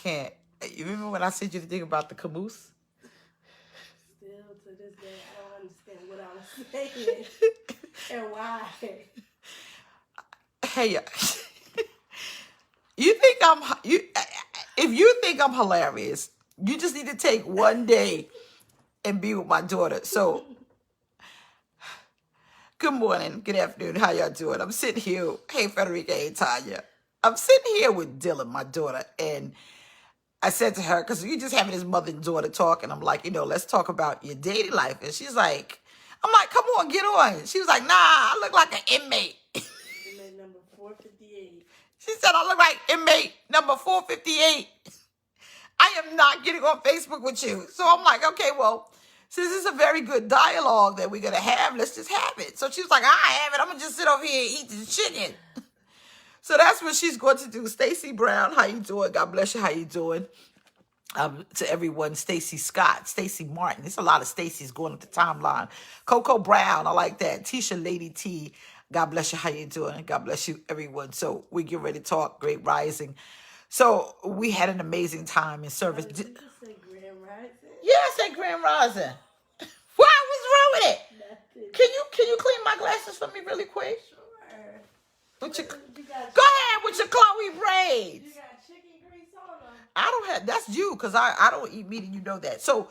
can't. You remember when I said you to think about the caboose? Still to this day, I don't understand what I was saying and why. Hey, you think I'm you? If you think I'm hilarious, you just need to take one day and be with my daughter. So, good morning, good afternoon. How y'all doing? I'm sitting here. Hey, Frederica, hey, Tanya. I'm sitting here with Dylan, my daughter, and I said to her, because we just having this mother and daughter talk, and I'm like, let's talk about your dating life. And she's like, I'm like, come on, get on. She was like, nah, I look like an inmate. Inmate number 458. She said, I look like inmate number 458. I am not getting on Facebook with you. So I'm like, okay, well, since it's a very good dialogue that we're going to have, let's just have it. So she was like, I have it. I'm going to just sit over here and eat this chicken. So that's what she's going to do. Stacy Brown, how you doing? God bless you. How you doing? To everyone, Stacy Scott, Stacy Martin. There's a lot of Stacys going up the timeline. Coco Brown, I like that. Tisha Lady T, God bless you. How you doing? God bless you, everyone. So we get ready to talk. Great Rising. So we had an amazing time in service. Did you just say Grand Rising? Yeah, I said Grand Rising. Why? What's wrong with it? Nothing. Can you clean my glasses for me really quick? Sure. With your, You got go ahead with your Chloe braids. You got chicken grease on them. I don't have, that's you, because I don't eat meat and you know that. So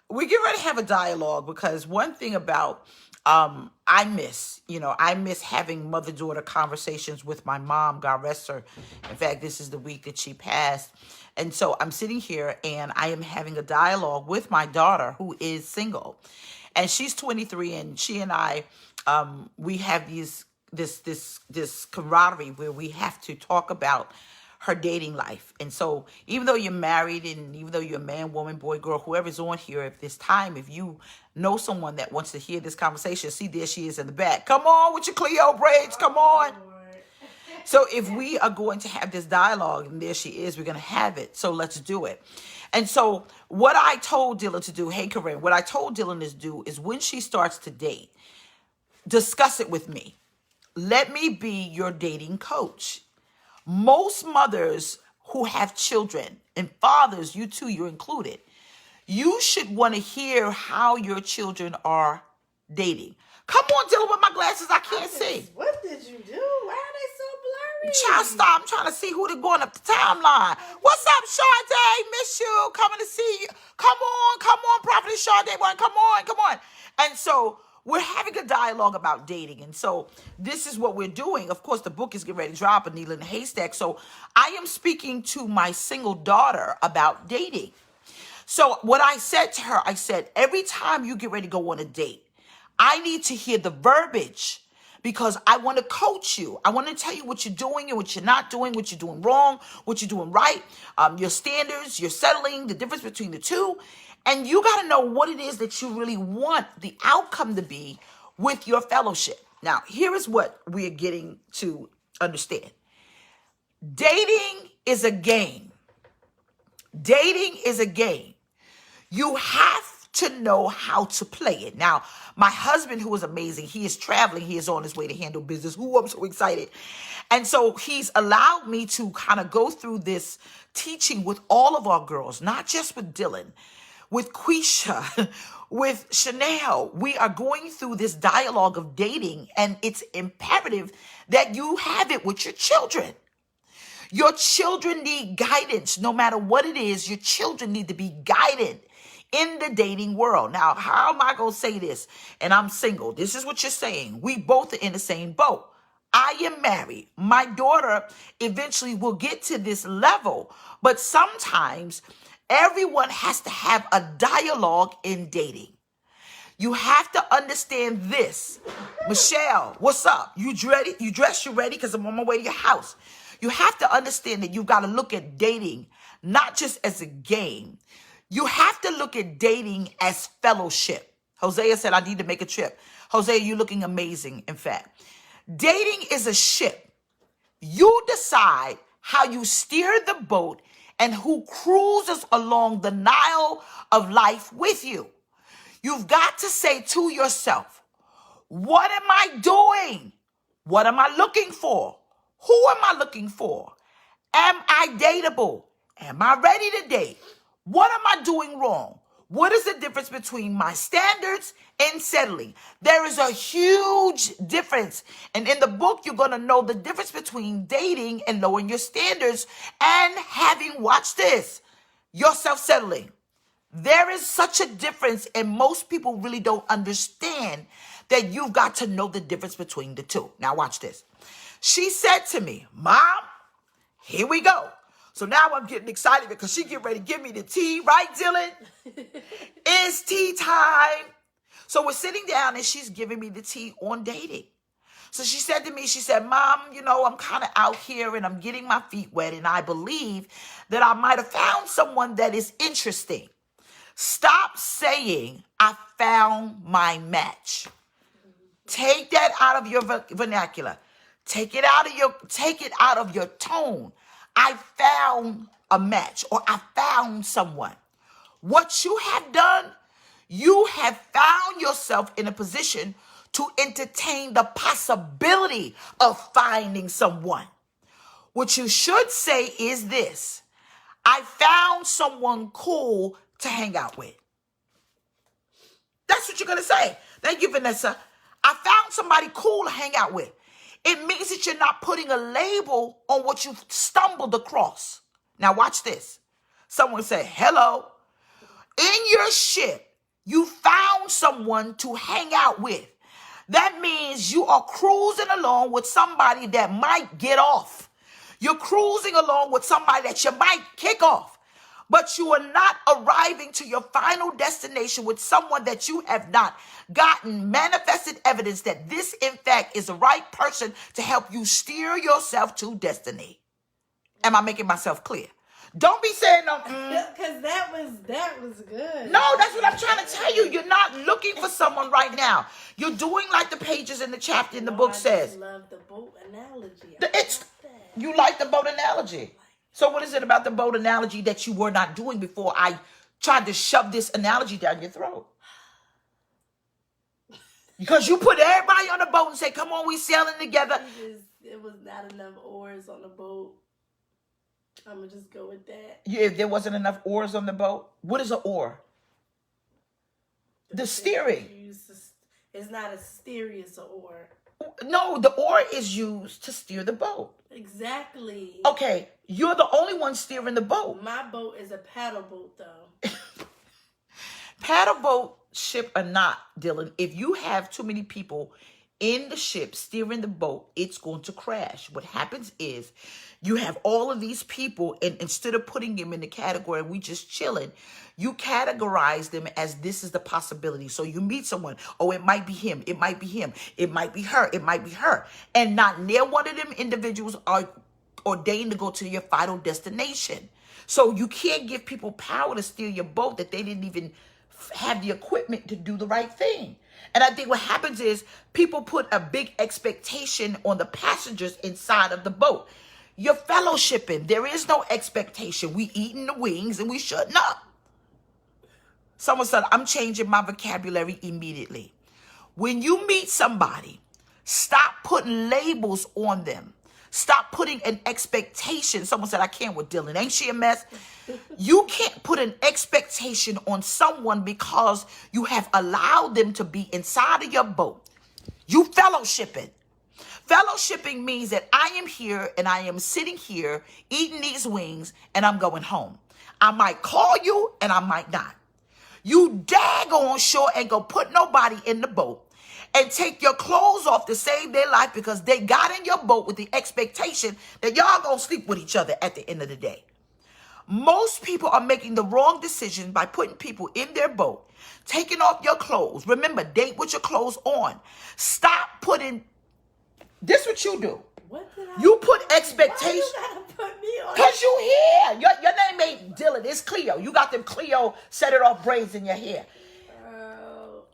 we get ready to have a dialogue, because one thing about I miss having mother-daughter conversations with my mom, God rest her. In fact, this is the week that she passed. And so I'm sitting here and I am having a dialogue with my daughter, who is single. And she's 23, and she and I, we have this camaraderie where we have to talk about her dating life. And so even though you're married, and even though you're a man, woman, boy, girl, whoever's on here, if you know someone that wants to hear this conversation, see, there she is in the back. Come on with your Cleo braids. Come on. So if we are going to have this dialogue, and there she is, we're going to have it. So let's do it. And so what I told Dylan to do, hey, Corinne, what I told Dylan to do is, when she starts to date, discuss it with me. Let me be your dating coach. Most mothers who have children, and fathers, you too, you're included, you should want to hear how your children are dating. Come on, Dylan, with my glasses, I can't see. What did you do? Why are they so blurry? Child, stop. I'm trying to see who they're going up the timeline. What's up, Sade? Miss you. Coming to see you. Come on, Prophet Sade. Come on. And so we're having a dialogue about dating. And so this is what we're doing. Of course, the book is getting ready to drop, A Needle in a Haystack. So I am speaking to my single daughter about dating. So what I said to her, I said, every time you get ready to go on a date, I need to hear the verbiage, because I want to coach you. I want to tell you what you're doing and what you're not doing, what you're doing wrong, what you're doing right, your standards, your settling, the difference between the two. And you got to know what it is that you really want the outcome to be with your fellowship. Now, here is what we are getting to understand. Dating is a game. Dating is a game. You have to know how to play it. Now, my husband, who is amazing, he is traveling. He is on his way to handle business. Ooh, I'm so excited. And so he's allowed me to kind of go through this teaching with all of our girls, not just with Dylan, with Quisha, with Chanel. We are going through this dialogue of dating, and it's imperative that you have it with your children. Your children need guidance. No matter what it is, your children need to be guided in the dating world. Now, how am I going to say this? And I'm single. This is what you're saying. We both are in the same boat. I am married. My daughter eventually will get to this level. But sometimes everyone has to have a dialogue in dating. You have to understand this. Michelle, what's up? You ready? You dressed? You ready? Because I'm on my way to your house. You have to understand that you've got to look at dating not just as a game. You have to look at dating as fellowship. Hosea said, I need to make a trip. Hosea, you're looking amazing, in fact. Dating is a ship. You decide how you steer the boat and who cruises along the Nile of life with you. You've got to say to yourself, what am I doing? What am I looking for? Who am I looking for? Am I dateable? Am I ready to date? What am I doing wrong? What is the difference between my standards and settling? There is a huge difference. And in the book, you're going to know the difference between dating and lowering your standards and having, watch this, yourself settling. There is such a difference, and most people really don't understand that you've got to know the difference between the two. Now watch this. She said to me, Mom, here we go. So now I'm getting excited because she get ready to give me the tea, right, Dylan? It's tea time. So we're sitting down and she's giving me the tea on dating. So she said to me, she said, Mom, I'm kind of out here and I'm getting my feet wet and I believe that I might have found someone that is interesting. Stop saying I found my match. Take that out of your vernacular. Take it out of your tone. I found a match or I found someone. What you have done, you have found yourself in a position to entertain the possibility of finding someone. What you should say is this: I found someone cool to hang out with. That's what you're going to say. Thank you, Vanessa. I found somebody cool to hang out with. It means that you're not putting a label on what you've stumbled across. Now watch this. Someone say, hello. In your ship, you found someone to hang out with. That means you are cruising along with somebody that might get off. You're cruising along with somebody that you might kick off. But you are not arriving to your final destination with someone that you have not gotten manifested evidence that this, in fact, is the right person to help you steer yourself to destiny. Am I making myself clear? Don't be saying no. Because that was good. No, that's what I'm trying to tell you. You're not looking for someone right now. You're doing like the pages in the chapter in the book says. I love the boat analogy. You like the boat analogy. So what is it about the boat analogy that you were not doing before I tried to shove this analogy down your throat? Because you put everybody on the boat and say, come on, we sailing together. It was not enough oars on the boat. I'm going to just go with that. Yeah, there wasn't enough oars on the boat. What is an oar? The steering. It's not a steer, it's an oar. No, the oar is used to steer the boat. Exactly. Okay, you're the only one steering the boat. My boat is a paddle boat, though. Paddle boat, ship or not, Dylan, if you have too many people in the ship steering the boat, it's going to crash. What happens is you have all of these people, and instead of putting them in the category, we just chilling, you categorize them as this is the possibility. So you meet someone, oh, it might be him, it might be him, it might be her, it might be her. And not near one of them individuals are ordained to go to your final destination. So you can't give people power to steer your boat that they didn't even have the equipment to do the right thing. And I think what happens is people put a big expectation on the passengers inside of the boat. You're fellowshipping. There is no expectation. We eating the wings and we shutting up. Someone said, I'm changing my vocabulary immediately. When you meet somebody, stop putting labels on them. Stop putting an expectation. Someone said, I can't with Dylan. Ain't she a mess? You can't put an expectation on someone because you have allowed them to be inside of your boat. You fellowshipping. Fellowshipping means that I am here and I am sitting here eating these wings and I'm going home. I might call you and I might not. You daggone sure ain't gonna put nobody in the boat and take your clothes off to save their life because they got in your boat with the expectation that y'all gonna sleep with each other at the end of the day. Most people are making the wrong decision by putting people in their boat, taking off your clothes. Remember, date with your clothes on. Stop putting, this what you do. What did You put expectations. Why you gotta put me on? Because you here. Your name ain't Dylan, it's Cleo. You got them Cleo set it off braids in your hair.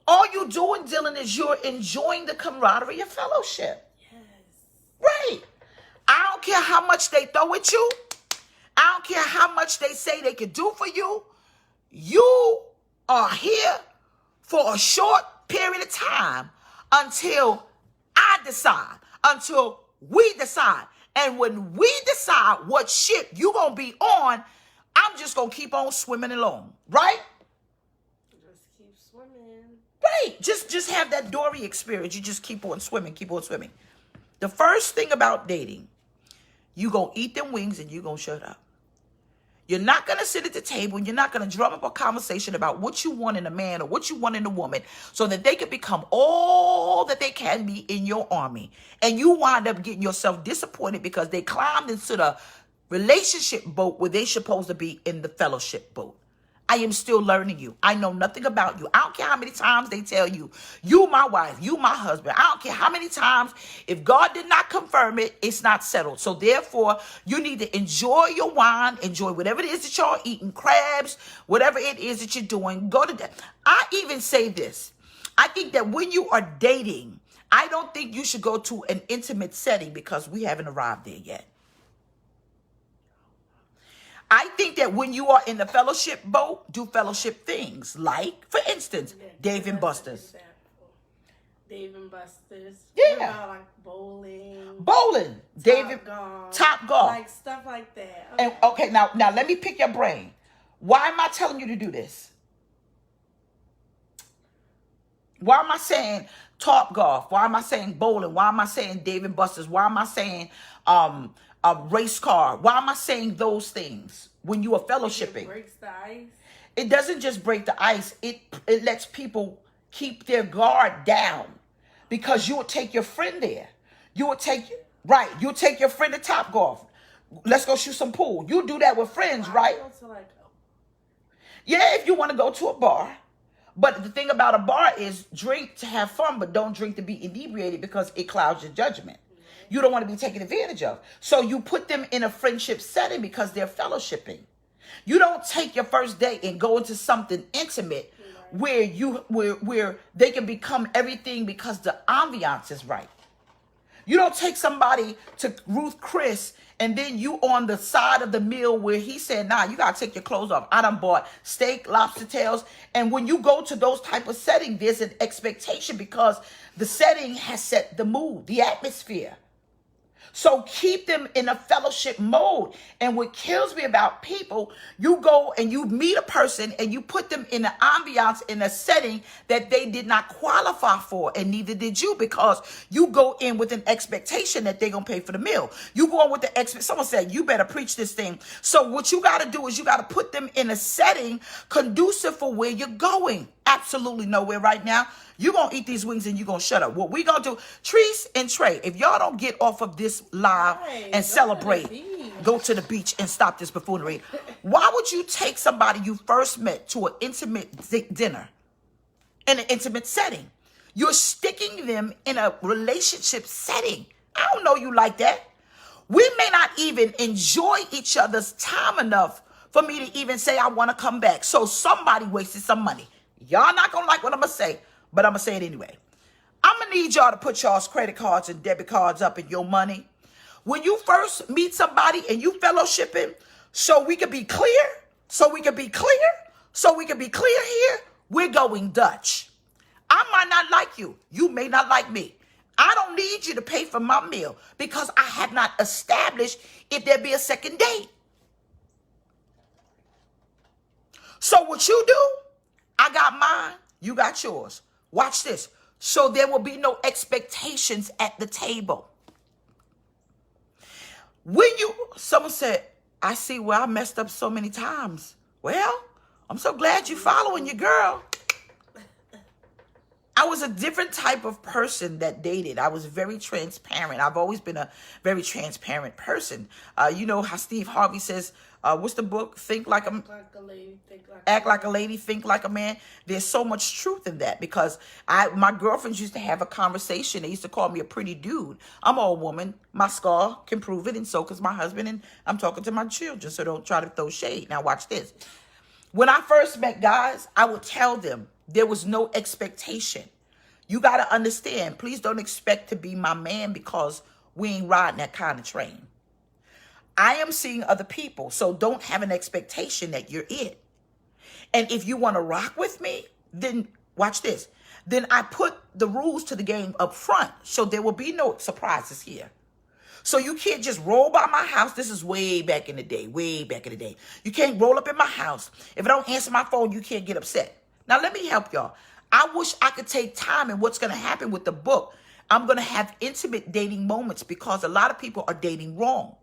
All you doing, Dylan, is you're enjoying the camaraderie of fellowship. Yes. Right. I don't care how much they throw at you. I don't care how much they say they can do for you. You are here for a short period of time until I decide, until we decide. And when we decide what ship you're going to be on, I'm just going to keep on swimming along, right? Just keep swimming. Right. Just have that Dory experience. You just keep on swimming, keep on swimming. The first thing about dating, you going to eat them wings and you going to shut up. You're not going to sit at the table and you're not going to drum up a conversation about what you want in a man or what you want in a woman so that they can become all that they can be in your army. And you wind up getting yourself disappointed because they climbed into the relationship boat where they're supposed to be in the fellowship boat. I am still learning you. I know nothing about you. I don't care how many times they tell you, you my wife, you my husband. I don't care how many times. If God did not confirm it, it's not settled. So therefore, you need to enjoy your wine, enjoy whatever it is that y'all eating, crabs, whatever it is that you're doing. Go to that. I even say this. I think that when you are dating, I don't think you should go to an intimate setting because we haven't arrived there yet. I think that when you are in the fellowship boat, do fellowship things. Like, for instance, Yeah, Dave and that's an Buster's. example. Dave and Buster's. Yeah. What about like bowling? Bowling. David. Golf, Top golf. like stuff like that. And okay, now let me pick your brain. Why am I telling you to do this? Why am I saying Top Golf? Why am I saying bowling? Why am I saying Dave and Buster's? Why am I saying a race car? Why am I saying those things when you are fellowshipping? It breaks the ice. It doesn't just break the ice. It lets people keep their guard down because you would take your friend there. You would take you'll take your friend to Top Golf. Let's go shoot some pool. You do that with friends, right? Yeah, if you want to go to a bar. But the thing about a bar is drink to have fun, but don't drink to be inebriated because it clouds your judgment. You don't want to be taken advantage of. So you put them in a friendship setting because they're fellowshipping. You don't take your first date and go into something intimate where they can become everything because the ambiance is right. You don't take somebody to Ruth Chris and then you on the side of the meal where he said, nah, you got to take your clothes off. I done bought steak, lobster tails. And when you go to those type of settings, there's an expectation because the setting has set the mood, the atmosphere. So keep them in a fellowship mode. And what kills me about people, you go and you meet a person and you put them in an ambiance, in a setting that they did not qualify for, and neither did you, because you go in with an expectation that they're going to pay for the meal. You go in with the someone said, you better preach this thing. So what you got to do is you got to put them in a setting conducive for where you're going. Absolutely nowhere right now. You're going to eat these wings and you're going to shut up. What we going to do, Treese and Trey, if y'all don't get off of this live and celebrate, go to the beach and stop this buffoonery. Why would you take somebody you first met to an intimate dinner in an intimate setting? You're sticking them in a relationship setting. I don't know you like that. We may not even enjoy each other's time enough for me to even say I want to come back. So somebody wasted some money. Y'all not going to like what I'm going to say, but I'm going to say it anyway. I'm going to need y'all to put y'all's credit cards and debit cards up in your money. When you first meet somebody and you fellowshipping, so we can be clear here, we're going Dutch. I might not like you. You may not like me. I don't need you to pay for my meal because I have not established if there be a second date. So what you do, I got mine, you got yours. Watch this. So there will be no expectations at the table. Someone said, I see where I messed up so many times. Well, I'm so glad you're following your girl. I was a different type of person that dated. I was very transparent. I've always been a very transparent person. You know how Steve Harvey says, what's the book? Act like a lady, think like a man. There's so much truth in that because my girlfriends used to have a conversation. They used to call me a pretty dude. I'm an old woman. My scar can prove it, and so can my husband, and I'm talking to my children, so don't try to throw shade. Now watch this. When I first met guys, I would tell them there was no expectation. You got to understand, please don't expect to be my man because we ain't riding that kind of train. I am seeing other people, so don't have an expectation that you're it. And if you want to rock with me, then watch this. Then I put the rules to the game up front, so there will be no surprises here. So you can't just roll by my house. This is way back in the day, way back in the day. You can't roll up in my house. If I don't answer my phone, you can't get upset. Now, let me help y'all. I wish I could take time, and what's going to happen with the book, I'm going to have intimate dating moments because a lot of people are dating wrong.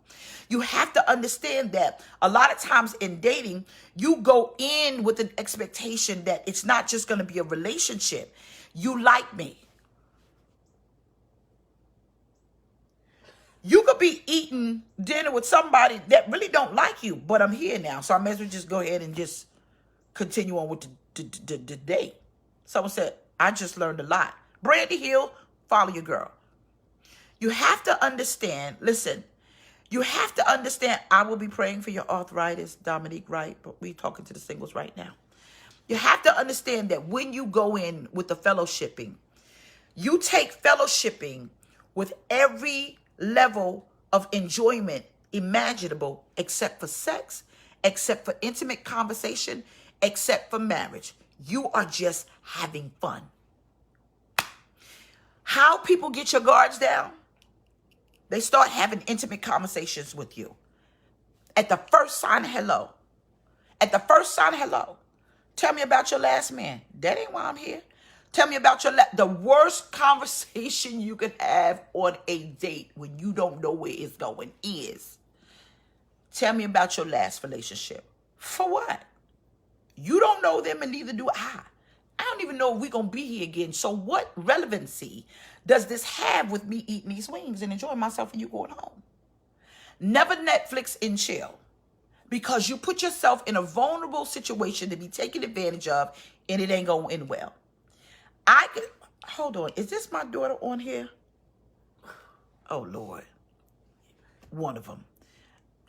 You have to understand that a lot of times in dating, you go in with an expectation that it's not just going to be a relationship. You like me. You could be eating dinner with somebody that really don't like you, but I'm here now, so I may as well just go ahead and just continue on with the date. Someone said, I just learned a lot. Brandy Hill, follow your girl. You have to understand, listen, you have to understand, I will be praying for your arthritis, Dominique, right? But we're talking to the singles right now. You have to understand that when you go in with the fellowshipping, you take fellowshipping with every level of enjoyment imaginable except for sex, except for intimate conversation, except for marriage. You are just having fun. How people get your guards down? They start having intimate conversations with you. At the first sign of hello. At the first sign of hello. Tell me about your last man. That ain't why I'm here. Tell me about the worst conversation you could have on a date when you don't know where it's going is, tell me about your last relationship. For what? You don't know them and neither do I. I don't even know if we're going to be here again. So what relevancy does this have with me eating these wings and enjoying myself and you going home? Never Netflix and chill, because you put yourself in a vulnerable situation to be taken advantage of, and it ain't going to end well. Hold on. Is this my daughter on here? Oh, Lord. One of them.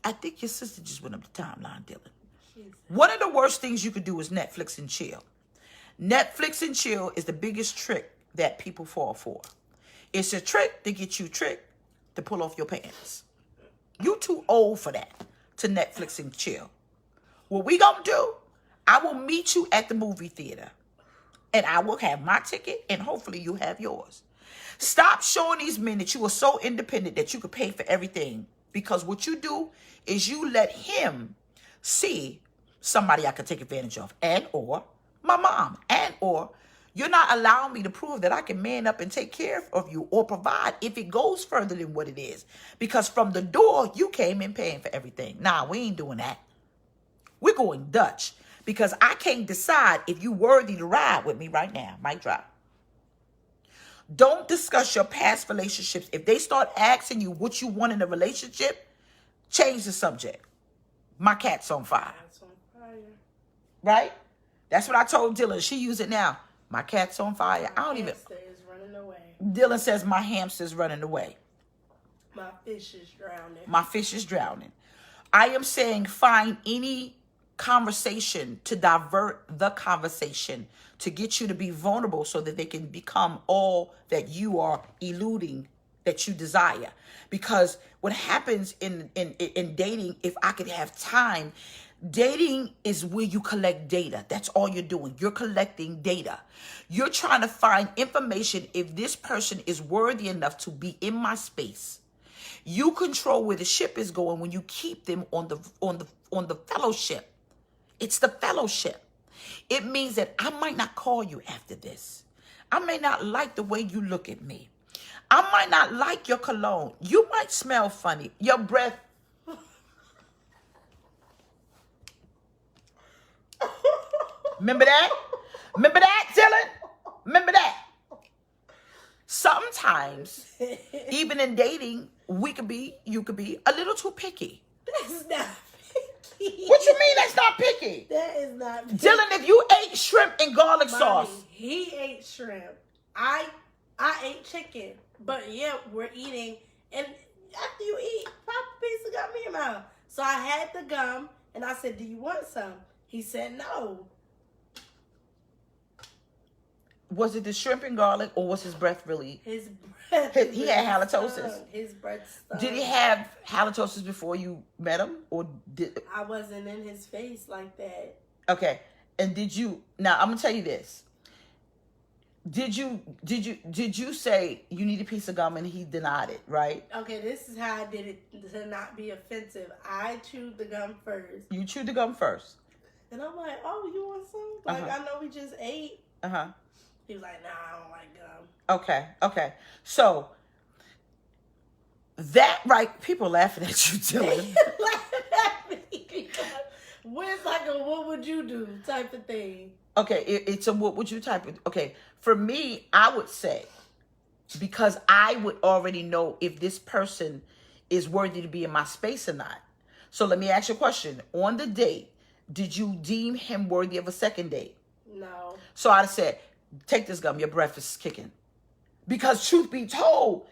I think your sister just went up the timeline, Dylan. One of the worst things you could do is Netflix and chill. Netflix and chill is the biggest trick that people fall for. It's a trick to get you tricked to pull off your pants. You too old for that, to Netflix and chill. What we gonna do, I will meet you at the movie theater. And I will have my ticket, and hopefully you have yours. Stop showing these men that you are so independent that you could pay for everything. Because what you do is you let him see somebody I could take advantage of. And or my mom. And or you're not allowing me to prove that I can man up and take care of you or provide if it goes further than what it is. Because from the door, you came in paying for everything. Nah, we ain't doing that. We're going Dutch. Because I can't decide if you're worthy to ride with me right now. Mic drop. Don't discuss your past relationships. If they start asking you what you want in a relationship, change the subject. My cat's on fire. Cat's on fire. Right? That's what I told Dylan. She use it now. My cat's on fire. I don't even. My hamster is running away. Dylan says my hamster's running away. My fish is drowning. My fish is drowning. I am saying find any conversation to divert the conversation to get you to be vulnerable so that they can become all that you are eluding that you desire. Because what happens in dating, if I could have time, dating is where you collect data. That's all you're doing. You're collecting data. You're trying to find information if this person is worthy enough to be in my space. You control where the ship is going when you keep them on the fellowship. It's the fellowship. It means that I might not call you after this. I may not like the way you look at me. I might not like your cologne. You might smell funny. Your breath. Remember that? Remember that, Dylan? Remember that? Sometimes, even in dating, you could be a little too picky. That's not picky. What you mean that's not picky? That is not picky. Dylan, if you ate shrimp and garlic sauce. He ate shrimp. I ate chicken. But yeah, we're eating. And after you eat, pop a piece of gum in your mouth. So I had the gum and I said, do you want some? He said no. Was it the shrimp and garlic, or was his breath really? His breath. He had halitosis. His breath stunk. Did he have halitosis before you met him, or did? I wasn't in his face like that. Okay, and did you? Now I'm gonna tell you this. Did you say you need a piece of gum and he denied it, right? Okay, this is how I did it to not be offensive. I chewed the gum first. You chewed the gum first. And I'm like, oh, you want some? Like, I know we just ate. He was like, nah, I don't like gum. Okay. So that right, people are laughing at you, Dylan. Laughing at me because it's like a what would you do type of thing. Okay, it's a what would you type of, okay. For me, I would say, because I would already know if this person is worthy to be in my space or not. So let me ask you a question. On the date, did you deem him worthy of a second date? No. So I'd said, take this gum, your breath is kicking. Because truth be told,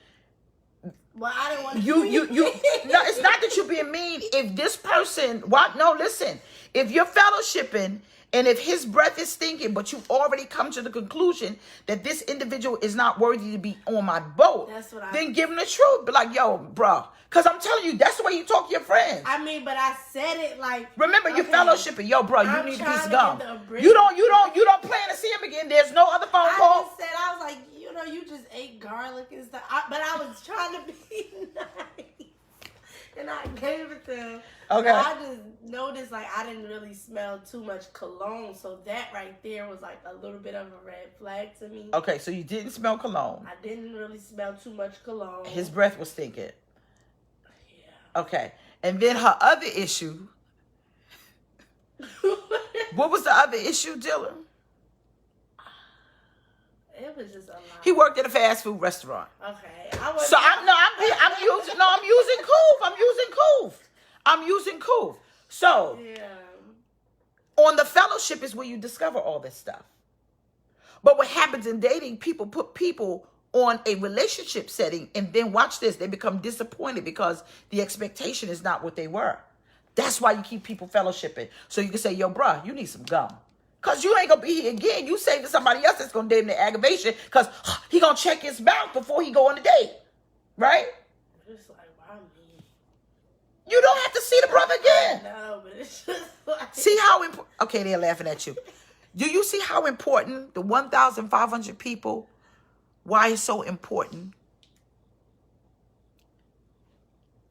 well, I didn't want to you no, it's not that you're being mean. If this person, listen, if you're fellowshipping and if his breath is stinking, but you've already come to the conclusion that this individual is not worthy to be on my boat, then give him the truth. Be like, yo, bro, because I'm telling you, that's the way you talk to your friends. I mean, but I said it like, remember, you're fellowshipping. Yo, bro, you need a piece of gum. You don't plan to see him again. There's no other phone call. I was like, you just ate garlic and stuff. But I was trying to be nice. And I gave it to him. Okay. I just noticed, like, I didn't really smell too much cologne. So that right there was, like, a little bit of a red flag to me. Okay, so you didn't smell cologne. I didn't really smell too much cologne. His breath was stinking. Yeah. Okay. And then her other issue. What was the other issue, Dylan? It was just a lot. He worked at a fast food restaurant. Okay. So I'm using Couve. So yeah. On the fellowship is where you discover all this stuff. But what happens in dating, people put people on a relationship setting and then watch this, they become disappointed because the expectation is not what they were. That's why you keep people fellowshipping. So you can say, yo, bruh, you need some gum. Because you ain't going to be here again. You say to somebody else that's going to date him the aggravation because he going to check his mouth before he go on the date. Right? It's like, why me? You don't have to see the brother again. No, but it's just like... See how important... Okay, they're laughing at you. Do you see how important the 1,500 people, why it's so important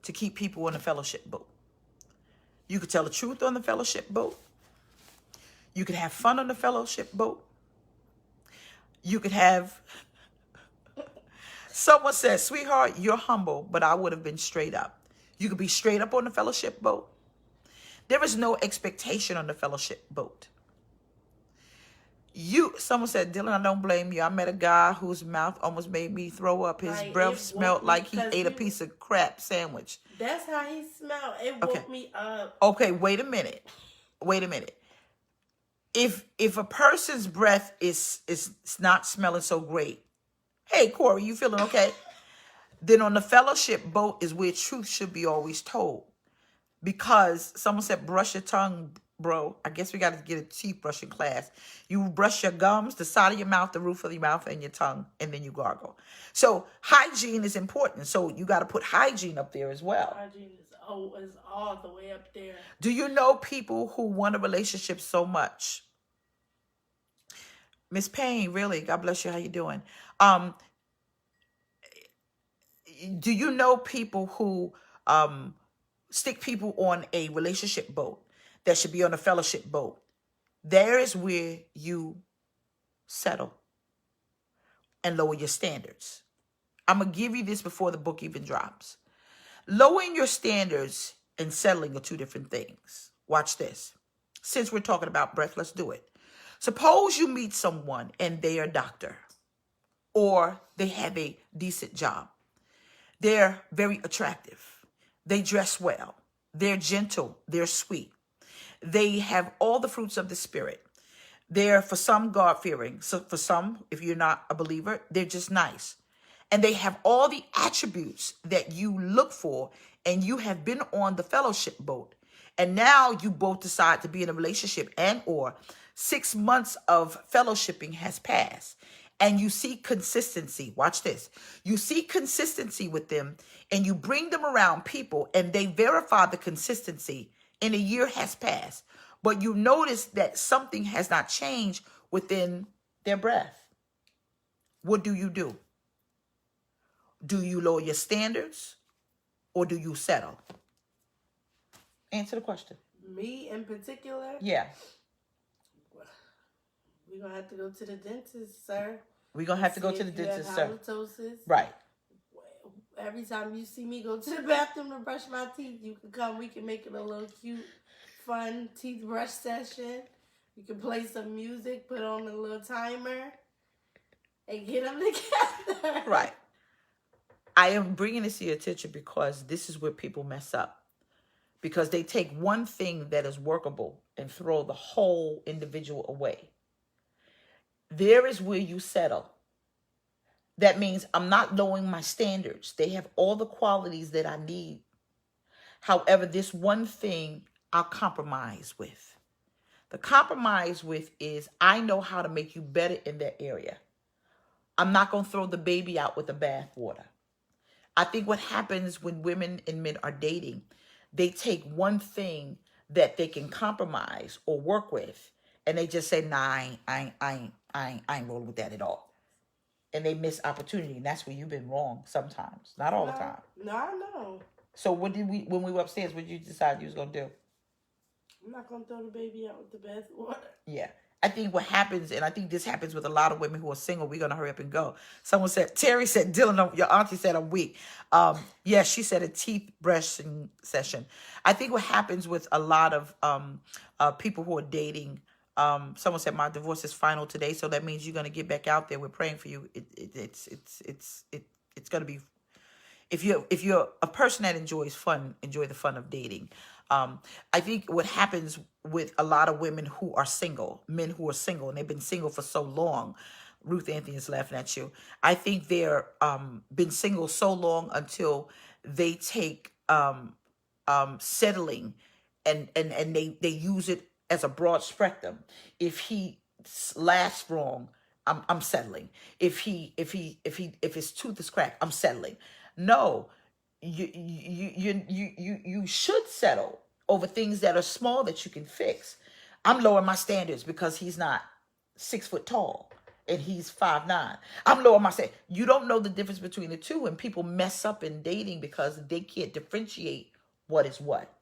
to keep people on the fellowship boat? You could tell the truth on the fellowship boat. You could have fun on the fellowship boat. You could have... Someone says, sweetheart, you're humble, but I would have been straight up. You could be straight up on the fellowship boat. There is no expectation on the fellowship boat. Someone said, Dylan, I don't blame you. I met a guy whose mouth almost made me throw up. His breath smelled like he ate a piece of crap sandwich. That's how he smelled. It woke me up. Okay, wait a minute. If a person's breath is not smelling so great, hey, Corey, you feeling okay? Then on the fellowship boat is where truth should be always told. Because someone said, brush your tongue, bro. I guess we got to get a teeth brushing class. You brush your gums, the side of your mouth, the roof of your mouth, and your tongue, and then you gargle. So hygiene is important. So you got to put hygiene up there as well. Hygiene is all the way up there. Do you know people who want a relationship so much? Miss Payne, really, God bless you. How you doing? Do you know people who stick people on a relationship boat that should be on a fellowship boat? There is where you settle and lower your standards. I'm going to give you this before the book even drops. Lowering your standards and settling are two different things. Watch this. Since we're talking about breath, let's do it. Suppose you meet someone and they are a doctor or they have a decent job. They're very attractive. They dress well. They're gentle. They're sweet. They have all the fruits of the Spirit. They're, for some, God-fearing. So for some, if you're not a believer, they're just nice. And they have all the attributes that you look for, and you have been on the fellowship boat. And now you both decide to be in a relationship, and or 6 months of fellowshipping has passed. And you see consistency. Watch this. You see consistency with them, and you bring them around people, and they verify the consistency, and a year has passed. But you notice that something has not changed within their breath. what do you do? Do you lower your standards or do you settle? Answer the question. Me in particular? Yeah. We're going to have to go to the dentist, sir. We're going to have to go to the dentist, sir. Halitosis. Right. Every time you see me go to the bathroom to brush my teeth, you can come. We can make it a little cute, fun teeth brush session. You can play some music, put on a little timer, and get them together. Right. I am bringing this to your attention because this is where people mess up. Because they take one thing that is workable and throw the whole individual away. There is where you settle. That means I'm not lowering my standards. They have all the qualities that I need. However, this one thing I'll compromise with. The compromise with is I know how to make you better in that area. I'm not going to throw the baby out with the bathwater. I think what happens when women and men are dating, they take one thing that they can compromise or work with, and they just say, nah, I ain't rolling with that at all. And they miss opportunity, and that's where you've been wrong sometimes. Not all the time. No, I know. So when we were upstairs, what did you decide you was going to do? I'm not going to throw the baby out with the bathwater. Yeah. I think what happens, and I think this happens with a lot of women who are single, we're going to hurry up and go. Someone said, Terry said, Dylan, your auntie said I'm weak. Yes, she said a teeth brushing session. I think what happens with a lot of people who are dating, someone said my divorce is final today, so that means you're going to get back out there. We're praying for you. It's going to be, if you're a person that enjoys fun, enjoy the fun of dating. I think what happens with a lot of women who are single, men who are single, and they've been single for so long, Ruth Anthony is laughing at you. I think they're been single so long until they take settling and they use it as a broad spectrum. If he laughs wrong, I'm settling. If his tooth is cracked, I'm settling. No, you should settle over things that are small that you can fix. I'm lowering my standards because he's not 6 foot tall and he's 5'9". I'm lowering my standards. You don't know the difference between the two, and people mess up in dating because they can't differentiate what is what.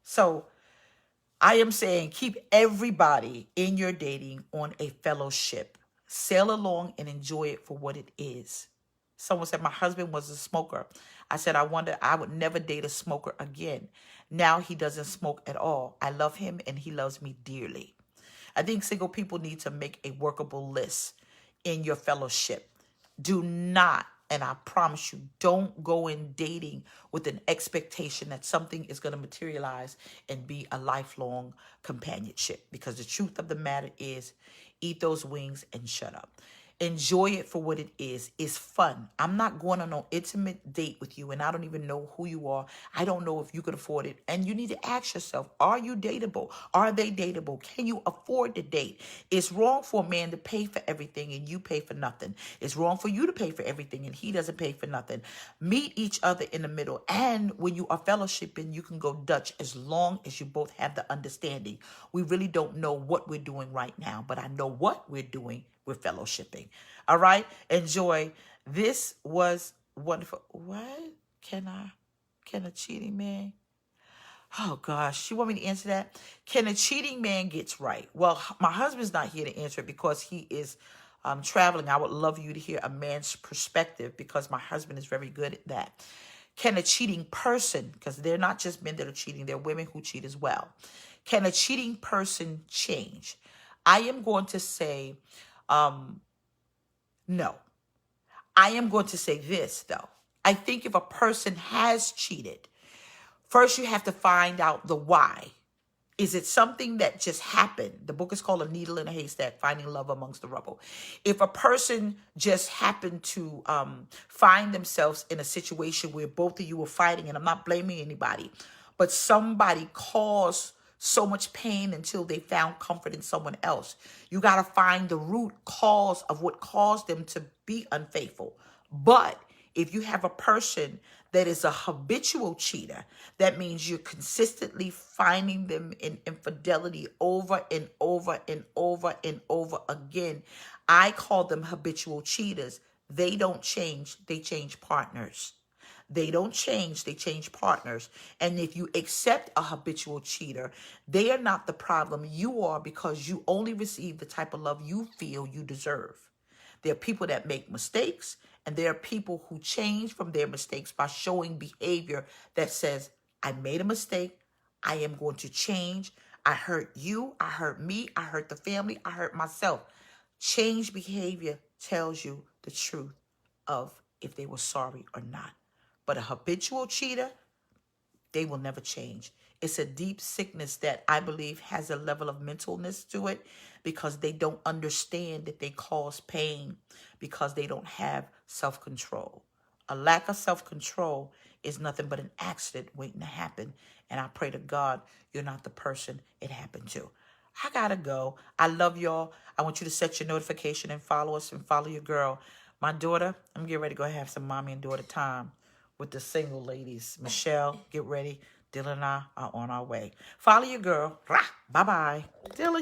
So I am saying keep everybody in your dating on a fellowship. Sail along and enjoy it for what it is. Someone said, my husband was a smoker. I said, I wonder, I would never date a smoker again. Now he doesn't smoke at all. I love him and he loves me dearly. I think single people need to make a workable list in your fellowship. Do not, and I promise you, don't go in dating with an expectation that something is going to materialize and be a lifelong companionship. Because the truth of the matter is, eat those wings and shut up. Enjoy it for what it is. It's fun. I'm not going on no intimate date with you, and I don't even know who you are. I don't know if you could afford it. And you need to ask yourself, are you dateable? Are they dateable? Can you afford to date? It's wrong for a man to pay for everything and you pay for nothing. It's wrong for you to pay for everything and he doesn't pay for nothing. Meet each other in the middle. And when you are fellowshipping, you can go Dutch as long as you both have the understanding. We really don't know what we're doing right now, but I know what we're doing. We're fellowshipping. All right. Enjoy. This was wonderful. What? Can a cheating man? Oh gosh. You want me to answer that? Can a cheating man get right? Well, my husband's not here to answer it because he is traveling. I would love you to hear a man's perspective because my husband is very good at that. Can a cheating person, because they're not just men that are cheating, they're women who cheat as well. Can a cheating person change? I am going to say, no. I am going to say this, though. I think if a person has cheated, first you have to find out the why. Is it something that just happened? The book is called A Needle in a Haystack, Finding Love Amongst the Rubble. If a person just happened to find themselves in a situation where both of you were fighting, and I'm not blaming anybody, but somebody caused so much pain until they found comfort in someone else. You got to find the root cause of what caused them to be unfaithful. But if you have a person that is a habitual cheater, that means you're consistently finding them in infidelity over and over and over and over again. I call them habitual cheaters. They don't change, they change partners. They don't change, they change partners. And if you accept a habitual cheater, they are not the problem. You are, because you only receive the type of love you feel you deserve. There are people that make mistakes, and there are people who change from their mistakes by showing behavior that says, I made a mistake, I am going to change. I hurt you, I hurt me, I hurt the family, I hurt myself. Change behavior tells you the truth of if they were sorry or not. But a habitual cheater, they will never change. It's a deep sickness that I believe has a level of mentalness to it, because they don't understand that they cause pain because they don't have self-control. A lack of self-control is nothing but an accident waiting to happen. And I pray to God you're not the person it happened to. I gotta go. I love y'all. I want you to set your notification and follow us and follow your girl. My daughter, I'm getting ready to go have some mommy and daughter time with the single ladies. Michelle, get ready. Dylan and I are on our way. Follow your girl. Bye-bye. Dylan.